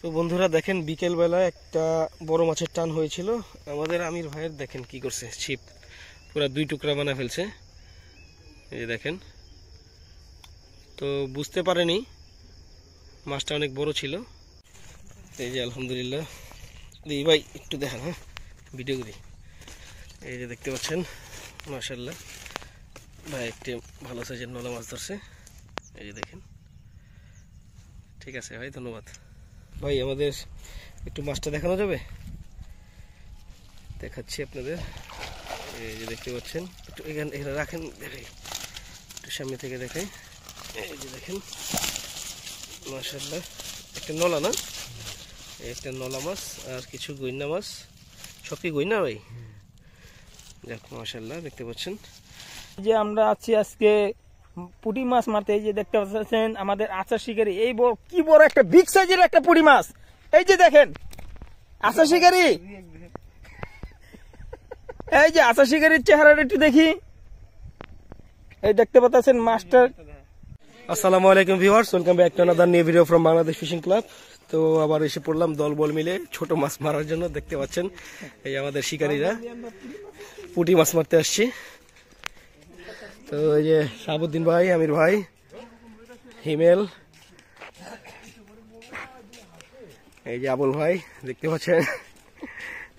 তো বন্ধুরা দেখেন বিকেলবেলা একটা বড় মাছের টান হয়েছিল। আমাদের আমির ভাইয়ের দেখেন কি করছে, ছিপ পুরো 2 টুকরা বানা ফেলছে। এই যে দেখেন, তো বুঝতে পারেনি মাছটা অনেক বড় ছিল। এই যে আলহামদুলিল্লাহ, দিই ভাই একটু দেখেন, হ্যাঁ ভিডিও করি। এই যে দেখতে পাচ্ছেন মাশাআল্লাহ ভাই একটি ভালো সাইজের নলা মাছ ধরছে। এই যে দেখেন, ঠিক আছে ভাই, ধন্যবাদ ভাই। আমাদের একটু মাছটা দেখানো যাবে? দেখাচ্ছি আপনাদের। এই যে দেখতে পাচ্ছেন, একটু এখানে রাখেন, দেখাই একটু সামনে থেকে দেখাই। এই যে দেখেন মাশাআল্লাহ একটা নলা, না একটা নলা মাছ আর কিছু গইনা মাছ। সব কি গইনা ভাই? যাক মাশাআল্লাহ, দেখতে পাচ্ছেন যে আমরা আছি আজকে পুঁটি মাছ মারতে। এই যে দেখতে পাচ্ছেন আমাদের আচার শিকারি, এই বড় কি বড় একটা বিগ সাইজের একটা পুঁটি মাছ। এই যে দেখেন আচার শিকারি, এই যে আচার শিকারির চেহারাটা একটু দেখি। এই দেখতে পাচ্ছেন মাস্টার। আসসালামু আলাইকুম viewers, welcome back to another new video from Bangladesh fishing club. তো আবার এসে পড়লাম দল বল মিলে ছোট মাছ মারার জন্য। দেখতে পাচ্ছেন এই আমাদের শিকারীরা পুঁটি মাছ মারতে আসছি। তো এই যে শাহাবুদ্দিন ভাই, আমির ভাই, হিমেল, এই যে আবুল ভাই, দেখতে পাচ্ছেন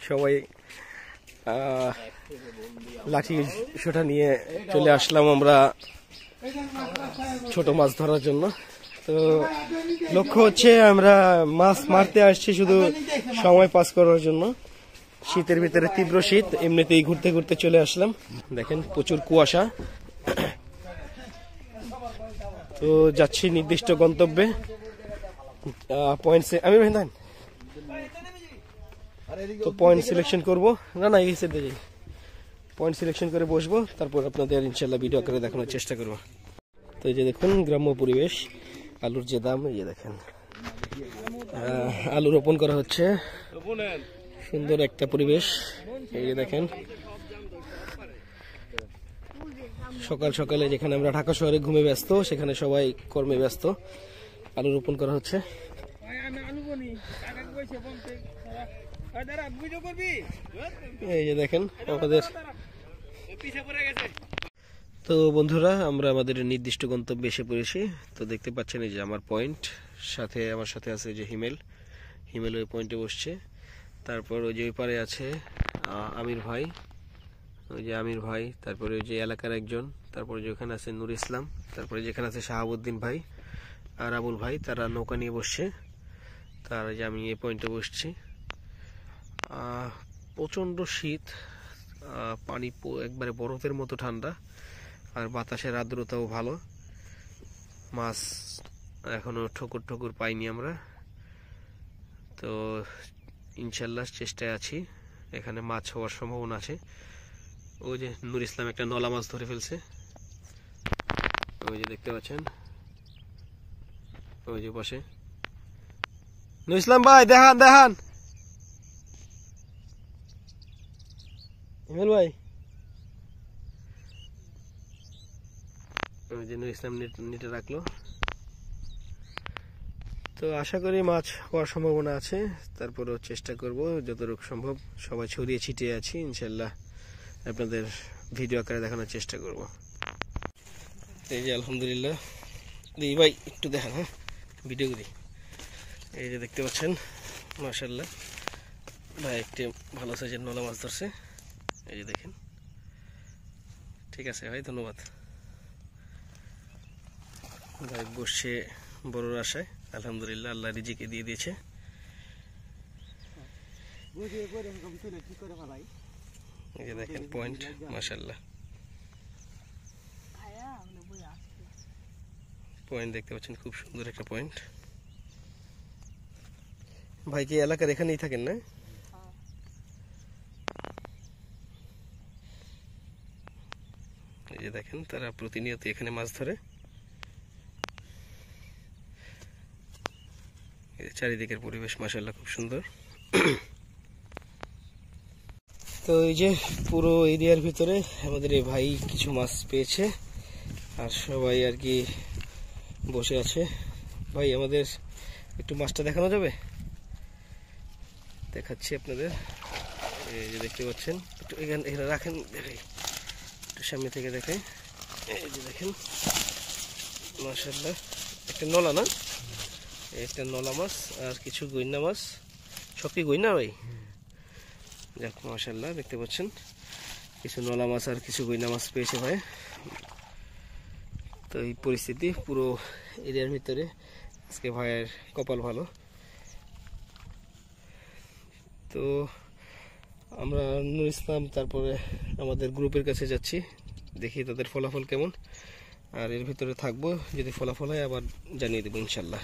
সবাই লাঠি সোটা নিয়ে চলে আসলাম আমরা ছোট মাছ ধরার জন্য। তো লক্ষ্য হচ্ছে আমরা মাছ মারতে আসছি শুধু সময় পাস করার জন্য। শীতের ভিতরে তীব্র শীত, এমনিতেই ঘুরতে ঘুরতে চলে আসলাম। দেখেন প্রচুর কুয়াশা। তো যাচ্ছি নির্দিষ্ট গন্তব্যে। আমি তো পয়েন্ট সিলেকশন করবো, না এই সাইডে যাই, পয়েন্ট সিলেকশন করে বসবো, তারপর আপনাদের ইনশাল্লাহ ভিডিও করে দেখানোর চেষ্টা করবো। তো এই যে দেখুন গ্রাম্য পরিবেশ, আলুর যে দাম, এই যে দেখেন আলু রোপণ করা হচ্ছে, সুন্দর একটা পরিবেশ। এই যে দেখেন সকাল সকালে যেখানে আমরা ঢাকা শহরে ঘুমে ব্যস্ত, সেখানে সবাই কর্মে ব্যস্ত। আলু রোপণ করা হচ্ছে। এই যে দেখেন আমাদের। তো বন্ধুরা আমরা আমাদের নির্দিষ্ট গন্তব্যে এসে পড়েছি। তো দেখতে পাচ্ছেন এই যে আমার পয়েন্ট, সাথে আমার সাথে আছে যে হিমেল ওই পয়েন্টে বসছে। তারপর ওই যে ওই পারে আছে আমির ভাই, ওই যে আমির ভাই, তারপরে ওই যে এলাকার একজন, তারপরে যে ওখানে আছে নুর ইসলাম, তারপরে যেখানে আছে শাহাবুদ্দিন ভাই আর আবুল ভাই, তারা নৌকা নিয়ে বসছে। তার যে আমি এই পয়েন্টে বসছি। প্রচণ্ড শীত, পানি একবারে বরফের মতো ঠান্ডা, আর বাতাসের আর্দ্রতাও ভালো। মাছ এখনো ঠোকর ঠোকর পাইনি আমরা। তো ইনশাল্লাহ চেষ্টায় আছি, এখানে মাছ হওয়ার সম্ভাবনা আছে। ওই যে নুর ইসলাম একটা নলা মাছ ধরে ফেলছে, ওই যে দেখতে পাচ্ছেন, ওই যে বসে নুর ইসলাম ভাই, দেখান দেখান হিমেল ভাই। ওই যে নুর ইসলাম নেটে রাখলো। তো আশা করি মাছ হওয়ার সম্ভাবনা আছে, তারপরেও চেষ্টা করব যতটুকু সম্ভব। সবাই ছড়িয়ে ছিটিয়ে আছি, ইনশাল্লাহ আপনাদের ভিডিও আকারে দেখানোর চেষ্টা করব। এই যে আলহামদুলিল্লাহ, দিই ভাই একটু দেখান, হ্যাঁ ভিডিও করি। এই যে দেখতে পাচ্ছেন মাশাআল্লাহ ভাই একটি ভালো সাইজের নলা মাছ ধরছে। এই যে দেখেন, ঠিক আছে ভাই, ধন্যবাদ ভাই। বসছে বড়র আশায়, আলহামদুলিল্লাহ আল্লাহ রিজিকে দিয়ে দিয়েছে। এই যে দেখেন পয়েন্ট, মাশাআল্লাহ পয়েন্ট দেখতে পাচ্ছেন, খুব সুন্দর একটা পয়েন্ট। ভাই কি এলাকার এখানেই থাকেন না? এই যে দেখেন তারা প্রতিনিয়ত এখানে মাছ ধরে। চারিদিকের পরিবেশ মাশাআল্লাহ খুব সুন্দর। তো এই যে পুরো এরিয়ার ভিতরে আমাদের এই ভাই কিছু মাছ পেয়েছে, আর সবাই আর কি বসে আছে। ভাই আমাদের একটু মাছটা দেখানো যাবে? দেখাচ্ছি আপনাদের। এই যে দেখতে পাচ্ছেন, একটু এখানে রাখেন, দেখাই একটু সামনে থেকে দেখাই। এই যে দেখেন মাশাআল্লাহ, একটা নলা না, একটা নলা মাছ আর কিছু গইনা মাছ। সব কি গইনা ভাই? যাক মাশাআল্লাহ, দেখতে পাচ্ছেন কিছু নলা মাছ আর কিছু গইনা মাছ পেয়েছে ভাই। তো এই পরিস্থিতি পুরো এরিয়ার ভিতরে আজকে ভাইয়ের কপাল ভালো। তো আমরা নুর ইসলাম তারপরে আমাদের গ্রুপের কাছে যাচ্ছি, দেখি তাদের ফলাফল কেমন, আর এর ভিতরে থাকবো। যদি ফলাফল হয় আবার জানিয়ে দেবো ইনশাল্লাহ।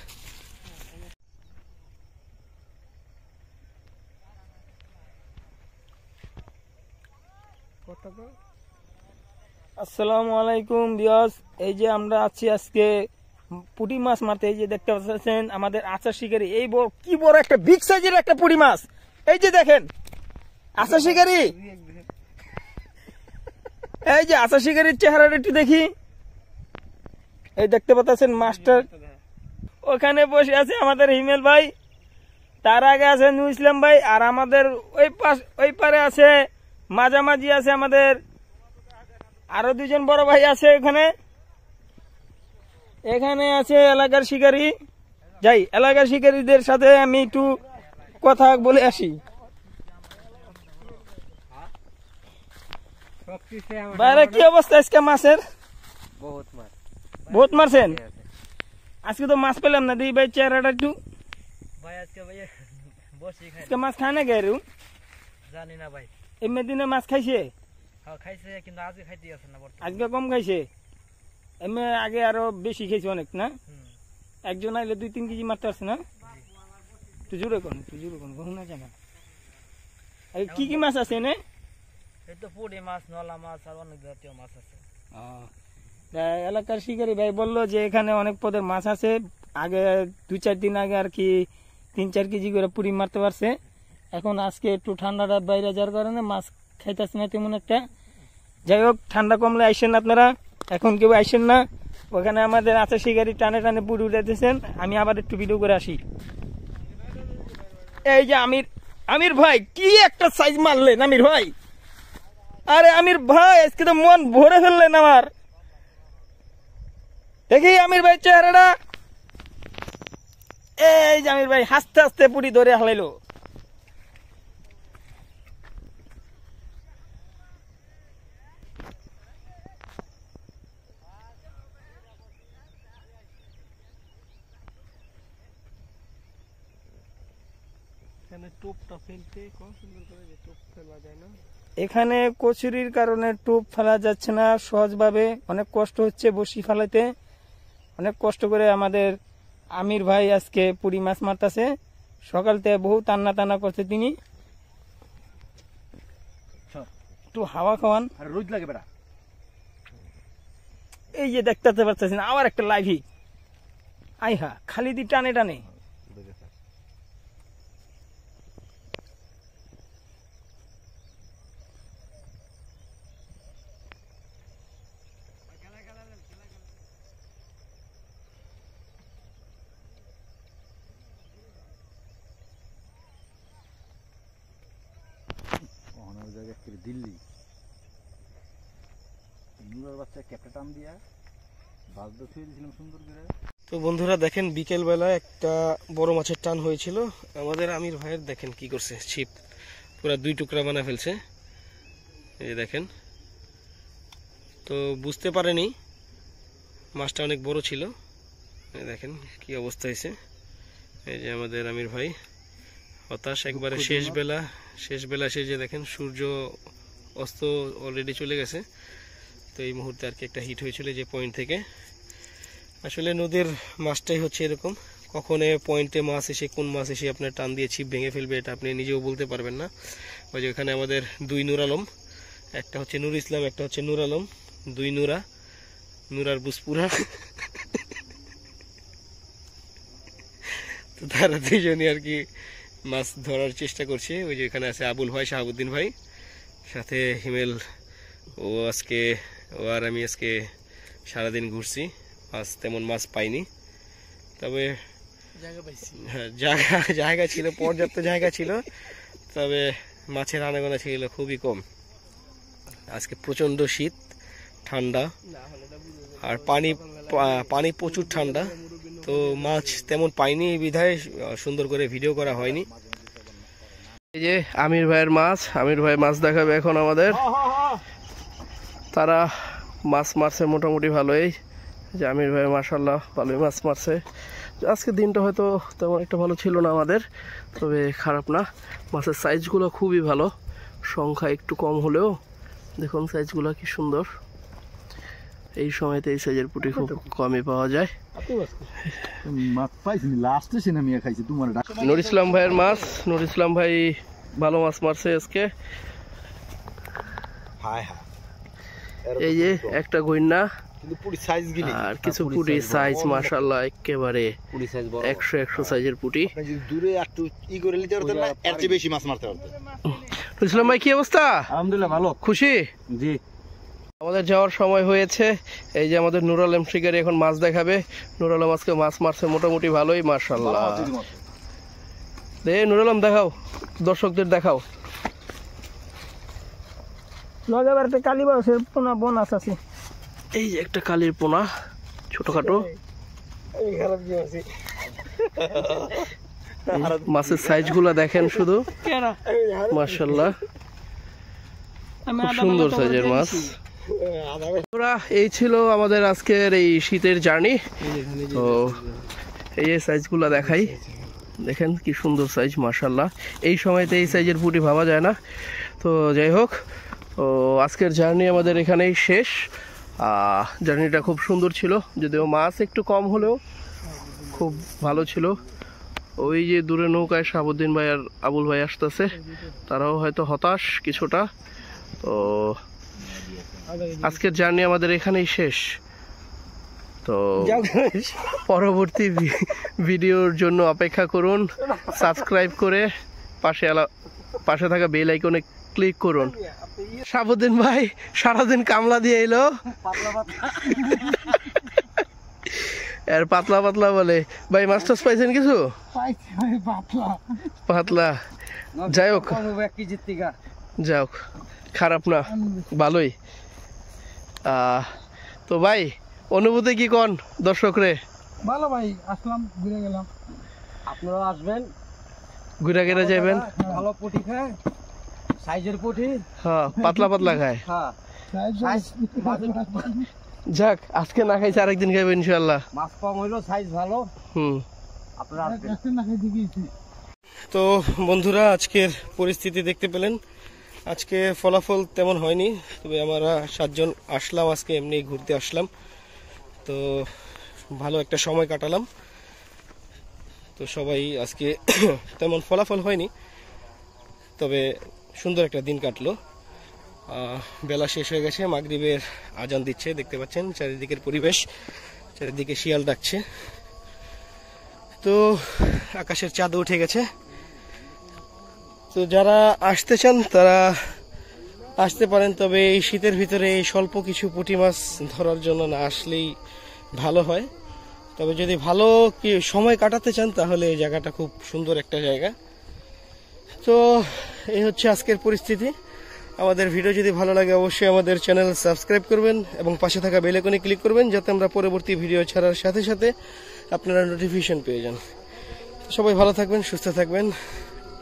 আসসালামু আলাইকুম ভিউয়ার্স, এই যে আমরা আছি আজকে পুঁটি মাছ মারতে। এই যে দেখতে পাচ্ছেন আমাদের আচার শিকারি, এই বড় কি বড় একটা বিগ সাইজের একটা পুঁটি মাছ। এই যে দেখেন আচার শিকারি, এই যে আচার শিকারির চেহারাটা একটু দেখি। এই দেখতে পাচ্ছেন মাস্টার ওখানে বসে আছে আমাদের হিমেল ভাই, তার আগে আছে নুর ইসলাম ভাই, আর আমাদের ওই পারে আছে মাঝামাঝি আছে আমাদের আরো দুজন বড় ভাই আছে। এখানে আছে এলাকার শিকারী। যাই এলাকার শিকারীদের সাথে আমি একটু কথা বলে আসি। বাইরে কি অবস্থা আজকে মাছের? বহুত মারছেন আজকে? তো মাছ পেলাম না, দিই ভাই চেহারাটা একটু। আজকে মাছ খায় না গেরু? জানি না ভাই, এমনি দিনে মাছ খাইছে? খাইছে কিন্তু আজকে খাইতে আছে না, আজকে কম খাইছে, এমনি আগে আরো বেশি খাইছে অনেক না? একজন আইলে 2-3 কেজি মারতে পারছে না? তুই জোরে কোন বহু না জানা। কি কি মাছ আছে এনে? এই তো পুঁটি মাছ, নলা মাছ আর অনেক জাতীয় মাছ আছে। এলাকার শিকারী ভাই বললো যে এখানে অনেক পদের মাছ আছে। আগে 2-4 দিন আগে আর কি 3-4 কেজি করে পুরি মারতে পারছে। এখন আজকে একটু ঠান্ডাটা বাইরে যাওয়ার কারণে মাছ খাইতেছে না তেমন একটা। যাই হোক, ঠান্ডা কমলে আইসেন আপনারা, এখন কেউ আইসেন না। ওখানে আমাদের আছে শিকারী টানে টানে পুরি উঠাইতেছেন। আমি আবার একটু ভিডিও করে আসি। এই যে আমির ভাই কি একটা সাইজ মারলেন আমির ভাই। আরে আমির ভাই আজকে তো মন ভরে ফেললেন আমার। দেখি আমির ভাই চেহারাটা। এই যে আমির ভাই হাসতে হাসতে পুরি ধরে হালাইলো। এখানে কচুরির কারণে টোপ ফেলা যাচ্ছে না সহজভাবে, অনেক কষ্ট হচ্ছে বসি ফেলাইতে। অনেক কষ্ট করে আমাদের আমির ভাই আজকে পুরি মাছ মারতেছে। সকাল থেকে বহু টান্না টান্না করছে তিনি। একটু হাওয়া খাওয়ান, রোদ লাগে বেড়া। এই যে দেখতে পাচ্ছেন আবার একটা লাইভ হিট। আইহা খালি দি টানে টানে। দিল্লি নুরার বাচ্চা ক্যাপটা টান দিয়া বাজদা ছুঁয়ে দিয়েছিলাম সুন্দর করে। তো বন্ধুরা দেখেন, বিকেল বেলা একটা বড় মাছের টান হয়েছিল। আমাদের আমির ভাইয়ের দেখেন কি করছে, ছিপ পুরা 2 টুকরা বানা ফেলছে। এই যে দেখেন, তো বুঝতে পারেনি মাছটা অনেক বড় ছিল। এই দেখেন কি অবস্থা হয়েছে। এই যে আমাদের আমির ভাই হতাশ একবারে। শেষ বেলা সে যে দেখেন সূর্য অস্ত অলরেডি চলে গেছে। তো এই মুহূর্তে আর কি একটা হিট হয়েছিল যে পয়েন্ট থেকে। আসলে নদীর মাছটাই হচ্ছে এরকম, কখন পয়েন্টে মাছ এসে কোন মাছ এসে আপনার টান দিয়ে ছিপ ভেঙে ফেলবে এটা আপনি নিজেও বলতে পারবেন না। ওই যে এখানে আমাদের 2 নূর আলম, একটা হচ্ছে নুর ইসলাম, একটা হচ্ছে নূর আলম, 2 নুরার বুসপুরা। তো তারা 2জনই আর কি মাছ ধরার চেষ্টা করছে। ওই যে এখানে আছে আবুল ভাই, শাহাবুদ্দিন ভাই, সাথে হিমেল। ও আর আমি আজকে সারাদিন ঘুরছি, তেমন মাছ পাইনি। তবে জায়গা ছিল, পর্যাপ্ত জায়গা ছিল। তবে মাছের আনাগোনা ছিল খুবই কম। আজকে প্রচণ্ড শীত, ঠান্ডা, আর পানি প্রচুর ঠান্ডা, তো মাছ তেমন পাইনি বিধায় সুন্দর করে ভিডিও করা হয়নি। এই যে আমির ভাইয়ের মাছ, আমির ভাই মাছ দেখাবে এখন আমাদের। তারা মাছ মারছে মোটামুটি ভালোই, যে আমির ভাই মাশাআল্লাহ ভালোই মাছ মারছে। আজকের দিনটা হয়তো তেমন একটা ভালো ছিল না আমাদের, তবে খারাপ না। মাছের সাইজগুলো খুবই ভালো, সংখ্যা একটু কম হলেও দেখুন সাইজগুলো কি সুন্দর। এই সময়তে এই সাইজের পুঁটি খুব কমই পাওয়া যায়। মাছ পাইছি লাস্টে সিনে মিয়া খাইছি তোমার। নুর ইসলাম ভাইয়ের মাছ, নুর ইসলাম ভাই ভালো মাছ মারছে আজকে। এই যে একটা গইন্না আর কিছু পুঁটি সাইজ মাশাআল্লাহ একেবারে 100 সাইজের পুঁটি। দূরে একটু ই করে নিতে পারতেন না, এর চেয়ে বেশি মাছ মারতে পারতেন। নুর ইসলাম ভাই কি অবস্থা? আলহামদুলিল্লাহ ভালো, খুশি? জি। আমাদের যাওয়ার সময় হয়েছে। এই যে আমাদের নুর আলম শিকারি এখন মাছ দেখাবে। নুর আলম আজকে মাছ মারছে মোটামুটি ভালোই মাশাআল্লাহ। দে নুর আলম দেখাও, দর্শকদের দেখাও। নগাবাড়িতে কালীবাসের পোনা বোনাস আছে। এই যে একটা কালির পোনা ছোটখাটো। মাছের সাইজগুলো দেখেন শুধু, মাশাআল্লাহ খুব সুন্দর সাইজের মাছ। এই ছিল আমাদের আজকের এই শীতের জার্নি। তো এই যে সাইজগুলো দেখাই, দেখেন কি সুন্দর সাইজ মাশাআল্লাহ। এই সময়তে এই সাইজের পুঁটি ভাবা যায় না। তো যাই হোক, তো আজকের জার্নি আমাদের এখানেই শেষ। জার্নিটা খুব সুন্দর ছিল, যদিও মাছ একটু কম হলেও খুব ভালো ছিল। ওই যে দূরে নৌকায় শাহাবুদ্দিন ভাই আর আবুল ভাই আসতেছে, তারাও হয়তো হতাশ কিছুটা। তো আজকের জার্নি আমাদের এখানেই শেষ। তো পরবর্তী ভিডিওর জন্য অপেক্ষা করুন, সাবস্ক্রাইব করে পাশে থাকা বেল আইকনে ক্লিক করুন। শাহাবুদ্দিন ভাই সারাদিন কামলা দিয়ে এলো, আর পাতলা পাতলা বলে। ভাই মাছ টাছ পাইছেন কিছু? পাতলা। যাই হোক, খারাপ না, ভালোই। তো ভাই অনুভূতি কি কোন দর্শক রে? ভালো ভাই, আসলাম, ঘুরে গেলাম। আপনারাও আসবেন, ঘুরে ঘুরে যাবেন। ভালো পুঁটি খায়, সাইজের পুঁটি। হ্যাঁ, পাতলা পাতলা খায়। যাক, আজকে না খাইছে আরেকদিন খাইবে ইনশাআল্লাহ। মাছ কম হইলো, সাইজ ভালো। আপনারা তো বন্ধুরা, আজকের পরিস্থিতি দেখতে পেলেন। আজকে ফলাফল তেমন হয়নি, তবে আমরা 7 জন আসলাম আজকে, এমনি ঘুরতে আসলাম। তো ভালো একটা সময় কাটালাম। তো সবাই আজকে তেমন ফলাফল হয়নি, তবে সুন্দর একটা দিন কাটলো। বেলা শেষ হয়ে গেছে, মাগরিবের আজান দিচ্ছে, দেখতে পাচ্ছেন চারিদিকের পরিবেশ, চারিদিকে শিয়াল ডাকছে। তো আকাশের চাঁদ উঠে গেছে। তো যারা আসতে চান তারা আসতে পারেন, তবে এই শীতের ভিতরে এই স্বল্প কিছু পুঁটি মাছ ধরার জন্য না আসলেই ভালো হয়। তবে যদি ভালো কি সময় কাটাতে চান তাহলে এই জায়গাটা খুব সুন্দর একটা জায়গা। তো এই হচ্ছে আজকের পরিস্থিতি। আমাদের ভিডিও যদি ভালো লাগে অবশ্যই আমাদের চ্যানেল সাবস্ক্রাইব করবেন এবং পাশে থাকা বেল আইকনে ক্লিক করবেন, যাতে আমরা পরবর্তী ভিডিও ছাড়ার সাথে সাথে আপনারা নোটিফিকেশন পেয়ে যান। সবাই ভালো থাকবেন, সুস্থ থাকবেন।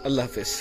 আল্লাহ হাফেজ।